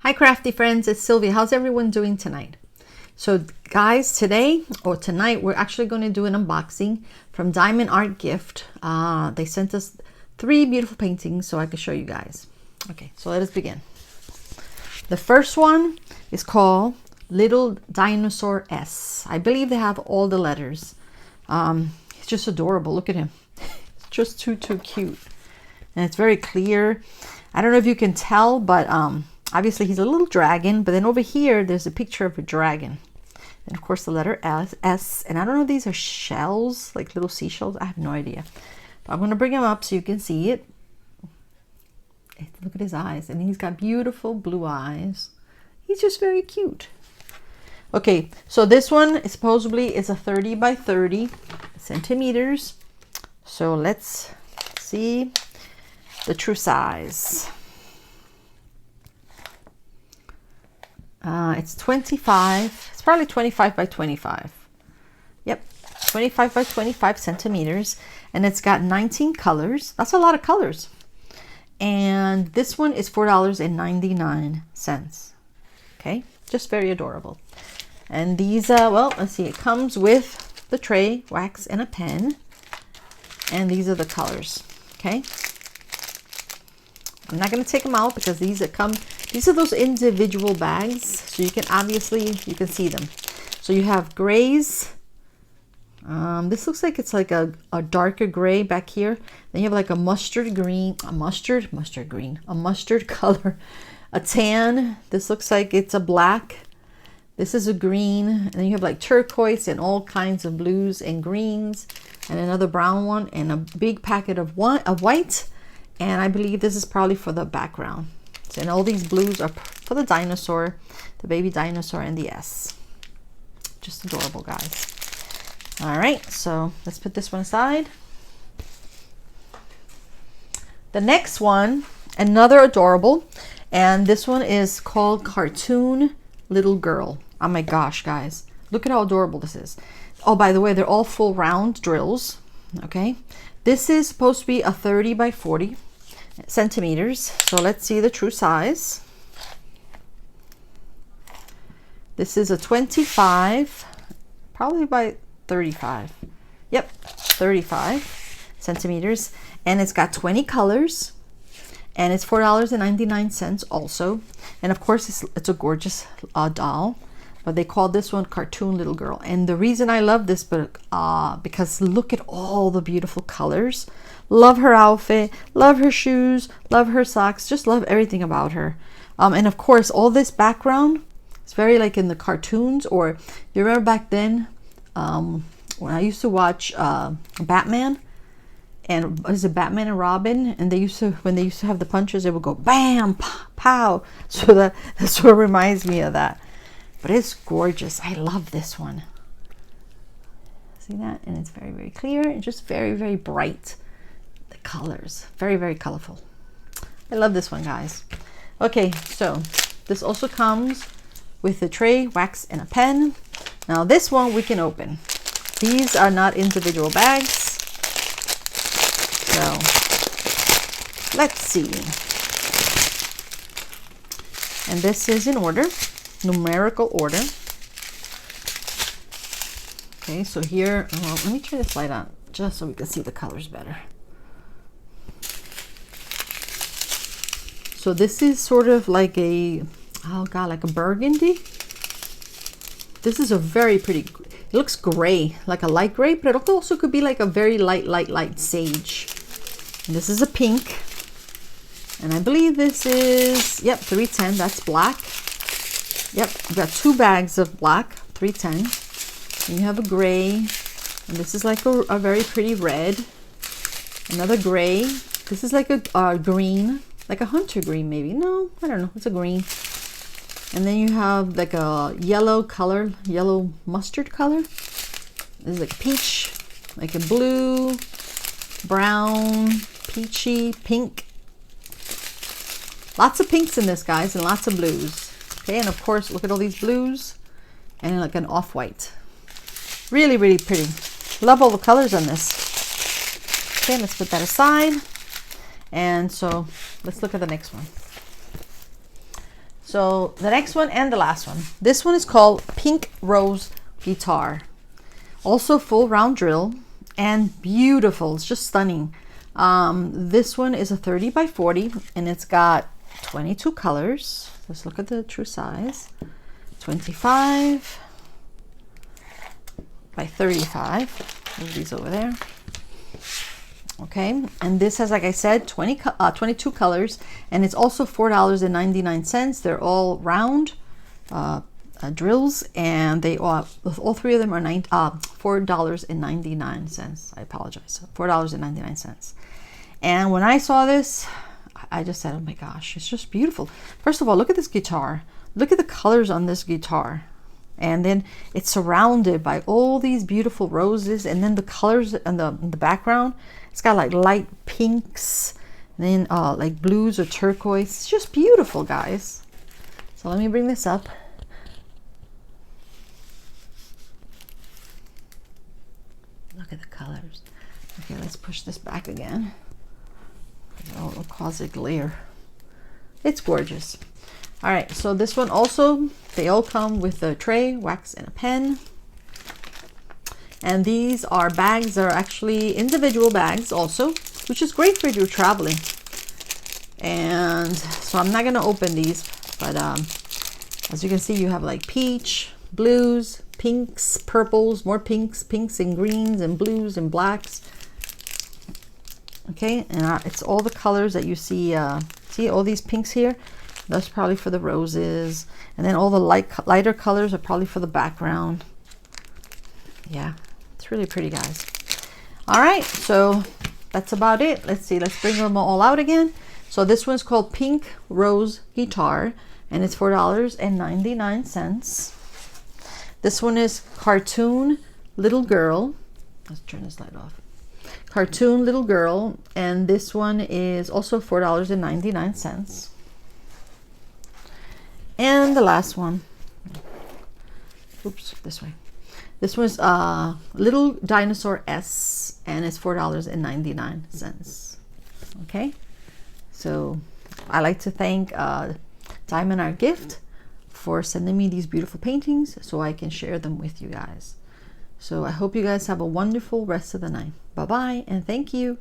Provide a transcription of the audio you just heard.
Hi Crafty Friends, it's Sylvia. How's everyone doing tonight? So guys, today or tonight we're actually going to do an unboxing from DiamondArtGift. They sent us 3 beautiful paintings so I can show you guys. Okay, so let us begin. The first one is called Little Dinosaur S. I believe they have all the letters. He's just adorable. Look at him. It's just too cute. And it's very clear. I don't know if you can tell, but obviously he's a little dragon, but then over here there's a picture of a dragon. And of course the letter S. And I don't know if these are shells, like little seashells. I have no idea. But I'm going to bring him up so you can see it. Look at his eyes. And he's got beautiful blue eyes. He's just very cute. Okay, so this one is supposedly is a 30 by 30 centimeters. So let's see the true size. It's 25. It's probably 25 by 25. Yep, 25 by 25 centimeters. And it's got 19 colors. That's a lot of colors. And this one is $4.99. Okay, just very adorable. And these, well, let's see. It comes with the tray, wax, and a pen. And these are the colors. Okay. I'm not going to take them out because these are those individual bags, so you can obviously see them. So you have grays. This looks like it's like a darker gray back here. Then you have like a mustard green, a mustard color, a tan. This looks like it's a black. This is a green, and then you have like turquoise and all kinds of blues and greens, and another brown one, and a big packet of white. And I believe this is probably for the background. So, and all these blues are for the dinosaur, the baby dinosaur, and the S. Just adorable, guys. All right, so let's put this one aside. The next one, another adorable, and this one is called Cartoon Little Girl. Oh my gosh, guys. Look at how adorable this is. Oh, by the way, they're all full round drills. Okay. This is supposed to be a 30 by 40 centimeters. So let's see the true size. This is a 25, probably by 35. Yep, 35 centimeters. And it's got 20 colors. And it's $4.99 also. And of course, it's a gorgeous doll. But they call this one Cartoon Little Girl. And the reason I love this book, because look at all the beautiful colors. Love her outfit, love her shoes, love her socks, just love everything about her. And of course, all this background, it's very like in the cartoons, or you remember back then when I used to watch Batman, and is it Batman and Robin? And when they used to have the punches, it would go bam, pow. So that's what reminds me of that. But it's gorgeous. I love this one. See that? And it's very clear and just very bright. The colors, very colorful. I love this one, guys. Okay, so this also comes with a tray, wax, and a pen. Now this one we can open. These are not individual bags. So let's see. And this is in order, numerical order. Okay, so here, let me turn this light on just so we can see the colors better. So this is sort of like a, oh God, like a burgundy. This is a very pretty, it looks gray, like a light gray, but it also could be like a very light sage. And this is a pink. And I believe this is, yep, 310, that's black. Yep, you've got 2 bags of black, 310. And you have a gray, and this is like a very pretty red. Another gray. This is like a green. Like a hunter green, maybe. No, I don't know. It's a green. And then you have like a yellow color, yellow mustard color. This is like peach, like a blue, brown, peachy, pink. Lots of pinks in this, guys, and lots of blues. Okay, and of course, look at all these blues and like an off-white. Really pretty. Love all the colors on this. Okay, let's put that aside. And so let's look at the next one. So the next one and the last one. This one is called Pink Rose Guitar. Also full round drill and beautiful. It's just stunning. This one is a 30 by 40 and it's got 22 colors. Let's look at the true size. 25 by 35. Move these over there. Okay, and this has, like I said, 22 colors, and it's also $4.99. They're all round drills, and they all three of them are $4.99. I apologize, $4.99. And when I saw this, I just said, oh my gosh, it's just beautiful. First of all, look at this guitar. Look at the colors on this guitar. And then it's surrounded by all these beautiful roses, and then the colors in the background, it's got like light pinks, and then like blues or turquoise. It's just beautiful, guys. So let me bring this up. Look at the colors. Okay, let's push this back again. It'll cause a glare. It's gorgeous. All right, so this one also, they all come with a tray, wax, and a pen. And these are bags that are actually individual bags also, which is great for if you're traveling. And so I'm not gonna open these, but as you can see, you have like peach, blues, pinks, purples, more pinks, pinks and greens and blues and blacks. Okay, and it's all the colors that you see. See all these pinks here? That's probably for the roses. And then all the lighter colors are probably for the background. Yeah, it's really pretty, guys. All right, so that's about it. Let's see, let's bring them all out again. So this one's called Pink Rose Guitar, and it's $4.99. This one is Cartoon Little Girl. Let's turn this light off. Cartoon Little Girl, and this one is also $4.99. And the last one, oops, this way. This one's Little Dinosaur S, and it's $4.99. Okay, so I like to thank DiamondArtGift for sending me these beautiful paintings so I can share them with you guys. So I hope you guys have a wonderful rest of the night. Bye-bye, and thank you.